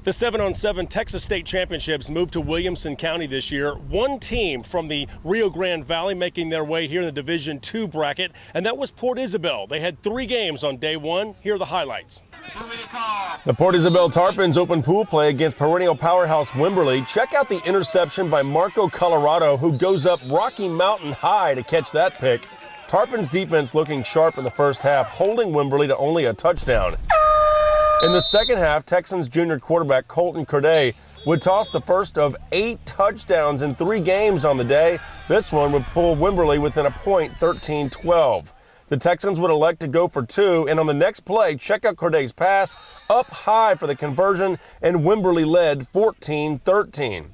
The 7-on-7 Texas State Championships moved to Williamson County this year. One team from the Rio Grande Valley making their way here in the Division II bracket, and that was Port Isabel. They had 3 games on day 1. Here are the highlights. The Port Isabel Tarpons open pool play against perennial powerhouse Wimberly. Check out the interception by Marco Colorado, who goes up Rocky Mountain high to catch that pick. Tarpons defense looking sharp in the first half, holding Wimberly to only a touchdown. In the second half, Texans junior quarterback Colton Corday would toss the first of 8 touchdowns in 3 games on the day. This one would pull Wimberly within a point, 13-12. The Texans would elect to go for 2, and on the next play, check out Corday's pass up high for the conversion, and Wimberly led 14-13.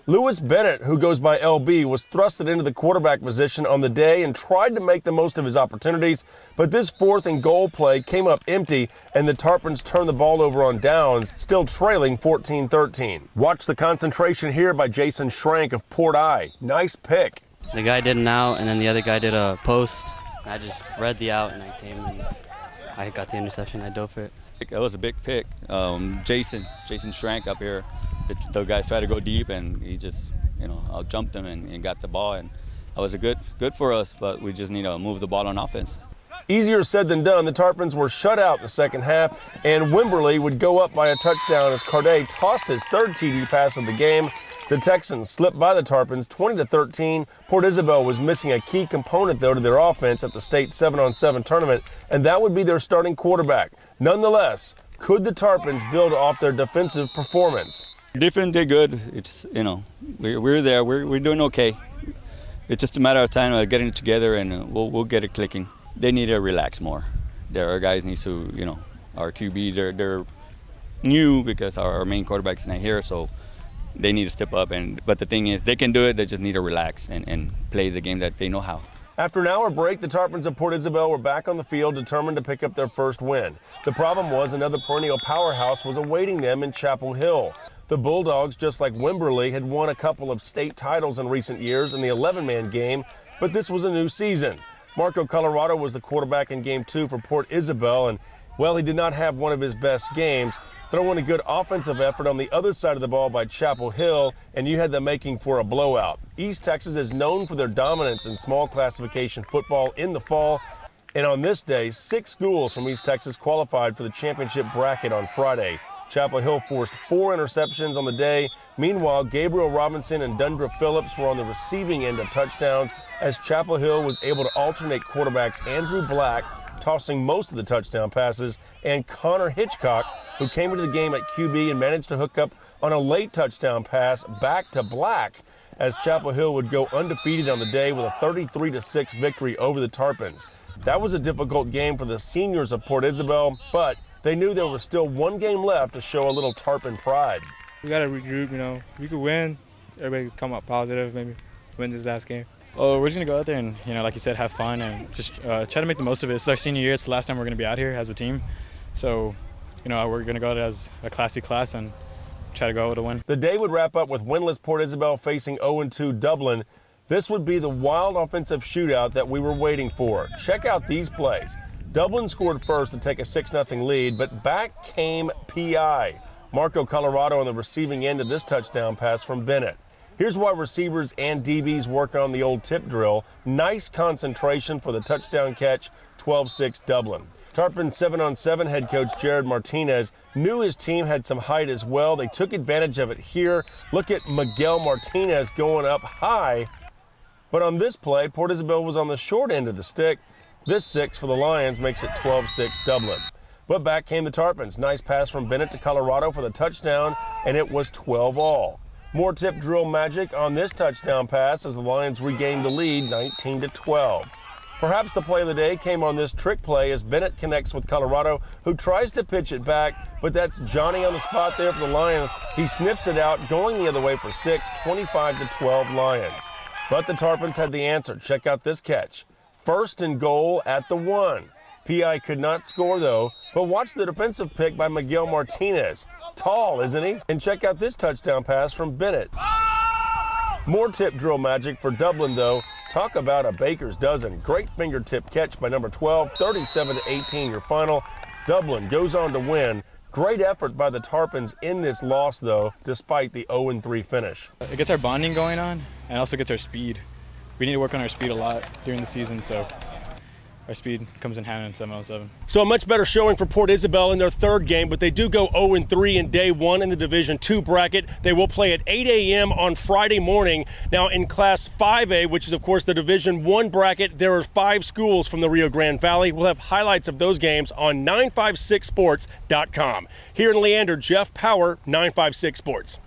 Lewis Bennett, who goes by LB, was thrusted into the quarterback position on the day and tried to make the most of his opportunities, but this 4th and goal play came up empty, and the Tarpons turned the ball over on downs, still trailing 14-13. Watch the concentration here by Jason Schrank of Port I. Nice pick. The guy did an out, and then the other guy did a post. I just read the out, and I came and I got the interception. I dove for it. It was a big pick. Jason Schrank up here. The guys tried to go deep, and he just, out-jumped him and got the ball. And that was good for us, but we just need to move the ball on offense. Easier said than done. The Tarpons were shut out in the second half, and Wimberly would go up by a touchdown as Corday tossed his 3rd TD pass of the game. The Texans slipped by the Tarpons 20-13. Port Isabel was missing a key component, though, to their offense at the state 7-on-7 tournament, and that would be their starting quarterback. Nonetheless, could the Tarpons build off their defensive performance? Defense did good. It's, we're there. We're doing okay. It's just a matter of time of getting it together, and we'll get it clicking. They need to relax more. Our guys need to, our QBs, they're new because our main quarterback's not here, so they need to step up. But the thing is, they can do it. They just need to relax and play the game that they know how. After an hour break, the Tarpons of Port Isabel were back on the field, determined to pick up their first win. The problem was another perennial powerhouse was awaiting them in Chapel Hill. The Bulldogs, just like Wimberly, had won a couple of state titles in recent years in the 11-man game, but this was a new season. Marco Colorado was the quarterback in Game 2 for Port Isabel, and, well, he did not have one of his best games. Throw in a good offensive effort on the other side of the ball by Chapel Hill, and you had them making for a blowout. East Texas is known for their dominance in small classification football in the fall, and on this day, 6 schools from East Texas qualified for the championship bracket on Friday. Chapel Hill forced 4 interceptions on the day. Meanwhile, Gabriel Robinson and Dundra Phillips were on the receiving end of touchdowns as Chapel Hill was able to alternate quarterbacks Andrew Black, tossing most of the touchdown passes, and Connor Hitchcock, who came into the game at QB and managed to hook up on a late touchdown pass back to Black as Chapel Hill would go undefeated on the day with a 33-6 victory over the Tarpons. That was a difficult game for the seniors of Port Isabel, but they knew there was still 1 game left to show a little Tarpon pride. We got to regroup, we could win. Everybody could come up positive, maybe win this last game. Well, we're just going to go out there and, like you said, have fun and just try to make the most of it. It's our senior year. It's the last time we're going to be out here as a team. So, we're going to go out as a classy class and try to go out with a win. The day would wrap up with winless Port Isabel facing 0-2 Dublin. This would be the wild offensive shootout that we were waiting for. Check out these plays. Dublin scored first to take a 6-0 lead, but back came PI. Marco Colorado on the receiving end of this touchdown pass from Bennett. Here's why receivers and DBs work on the old tip drill. Nice concentration for the touchdown catch, 12-6 Dublin. Tarpons 7-on-7 head coach Jared Martinez knew his team had some height as well. They took advantage of it here. Look at Miguel Martinez going up high. But on this play, Port Isabel was on the short end of the stick. This 6 for the Lions makes it 12-6 Dublin. But back came the Tarpons. Nice pass from Bennett to Colorado for the touchdown, and it was 12-all. More tip drill magic on this touchdown pass as the Lions regained the lead 19-12. Perhaps the play of the day came on this trick play as Bennett connects with Colorado, who tries to pitch it back, but that's Johnny on the spot there for the Lions. He sniffs it out, going the other way for 6, 25-12 Lions. But the Tarpons had the answer. Check out this catch. 1st and goal at the 1. PI could not score, though, but watch the defensive pick by Miguel Martinez. Tall, isn't he? And check out this touchdown pass from Bennett. More tip drill magic for Dublin, though. Talk about a baker's dozen. Great fingertip catch by number 12, 37-18 your final. Dublin goes on to win Great effort by the Tarpons in this loss, though, despite the 0-3 finish. It gets our bonding going on and also gets our speed. We need to work on our speed a lot during the season, so our speed comes in hand in 7-on-7. So a much better showing for Port Isabel in their third game, but they do go 0-3 in day one in the Division II bracket. They will play at 8 a.m. on Friday morning. Now in Class 5A, which is of course the Division I bracket, there are 5 schools from the Rio Grande Valley. We'll have highlights of those games on 956sports.com. Here in Leander, Jeff Power, 956 Sports.